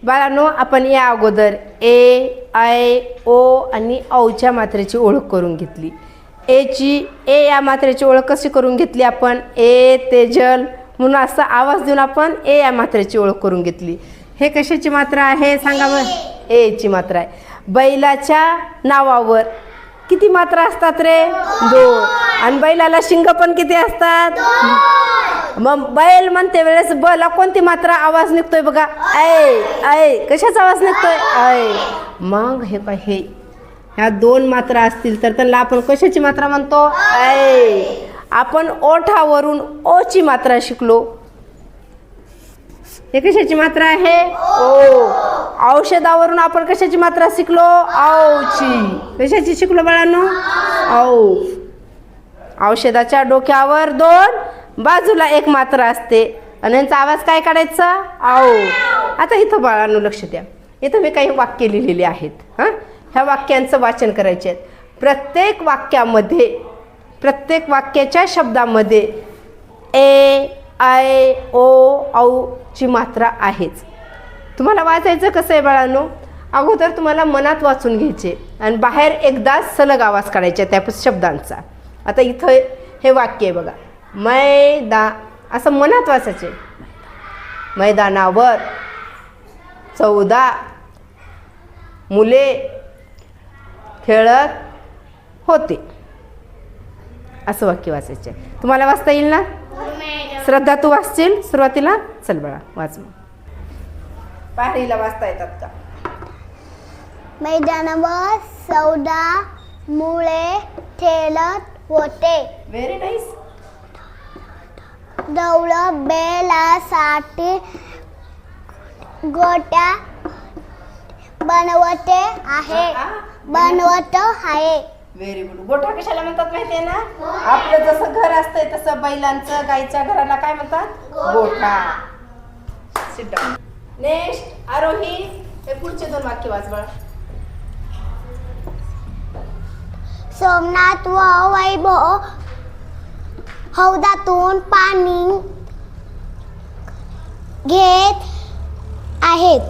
बाळांनो, आपण या अगोदर ए, आय, ओ आणि औच्या मात्रेची ओळख करून घेतली. ए या मात्रेची ओळख कशी करून घेतली आपण? ए तेजल म्हणून असं आवाज देऊन आपण ए या मात्रेची ओळख करून घेतली. हे कशाची मात्रा आहे सांगा बरं? एची मात्रा आहे. बैलाच्या नावावर किती मात्रा असतात रे? 2. आणि बैलाला शिंग पण किती असतात? 2. मग बैल म्हणते वेळेस बला कोणती मात्रा आवाज निघतोय बघा? ऐ ऐ. कशाचा आवाज निघतोय? ऐ. मग हे काय, हे ह्या 2 मात्रा असतील तर त्याला आपण कशाची मात्रा म्हणतो? ऐ. आपण ओठावरून ओची मात्रा शिकलो. हे कशाची मात्रा आहे? ओ. औषधावरून आपण कशाची मात्रा शिकलो? औची. कशाची शिकलो बाळांनो? औ. औषधाच्या डोक्यावर 2, बाजूला 1 मात्रा असते आणि यांचा आवाज काय काढायचा? औ. आता इथं बाळांनो लक्ष द्या. इथं मी काही वाक्य लिहिलेली आहेत. ह्या वाक्यांचं वाचन करायचे आहेत. प्रत्येक वाक्यामध्ये, प्रत्येक वाक्याच्या शब्दामध्ये ए, आय, ओ, औ ची मात्रा आहेच. तुम्हाला वाचायचं कसं आहे बाळांनो? अगोदर तुम्हाला मनात वाचून घ्यायचे आणि बाहेर एकदा सलग आवाज काढायचा त्या शब्दांचा. आता इथं हे वाक्य आहे बघा. असं मनात वाचायचे. मैदानावर 14 मुले खेळत होते. असं वाक्य वाचायचे. तुम्हाला वाचता येईल ना? श्रद्धा, तू वाचशील सुरुवातीला? चल बाळा वाच. मग पाहरीला वाचता येतात का? मैदानावर 14 मुले खेळत होते. Very nice. दौड बैलासाठी गोट्या बनवत आहे. Very good. गोठा कशाला म्हणतात माहितीये ना? आपलं जसं घर असतंय तसं बैलांचं, गाईच्या घराला काय म्हणतात? गोठा. Sit down. नेक्स्ट आरोही, हे पुढचे 2 वाक्य वाच बाळा. सोमनाथ व वैभव हौदातून पाणी घेत आहेत.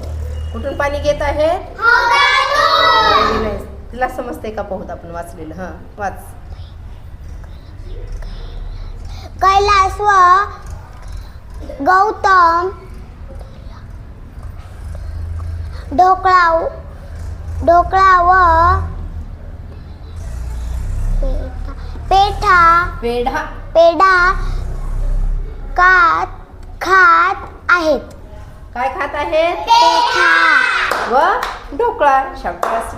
कुठून पाणी घेत आहेत? तिला समजते का? पाहूत आपण वाचलेलं. वाच. कैलास व गौतम ढोकळा व पेढा खात आहेत. काय खात आहेत? पेढा व ढोकळा. शाबास.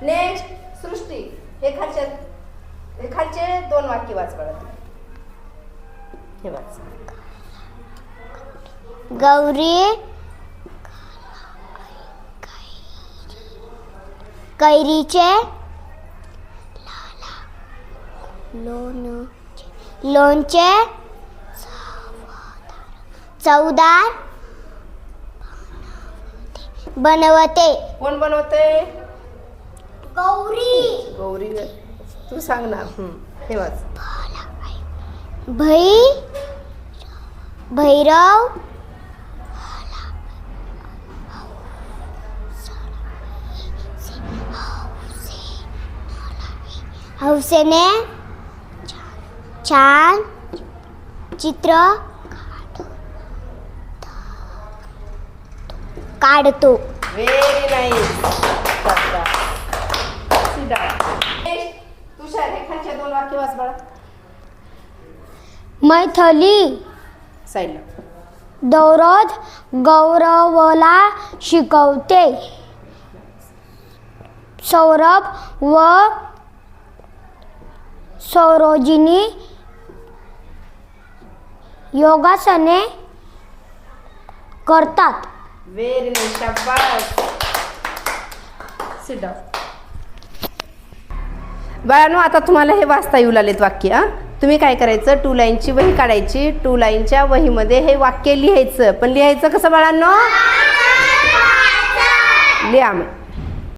नेक्स्ट सृष्टी, हे खालचे 2 वाक्य वाच बघा. हे वाच. गौरी कैरीचे लोणचे चवदार बनवते. कोण बनवते? गौरी. तू सांग ना. हे वाच. भैरव हौसेने छान चित्र काढतो. Very nice. तुषार, हे खालचे 2 वाक्य वाच बाळा. मैथिली साईडला. दौरद गौरवला शिकवते. सौरभ व सरोजिनी योगासने करतात. Very nice. शाबास. Sit down. बाळांनो, आता तुम्हाला हे वाचता येऊ लागलेत वाक्य. तुम्ही काय करायचं? 2 लाईनची वही काढायची. 2 लाईनच्या वहीमध्ये हे वाक्य लिहायचं. पण लिहायचं कसं बाळांनो? लिहा. मग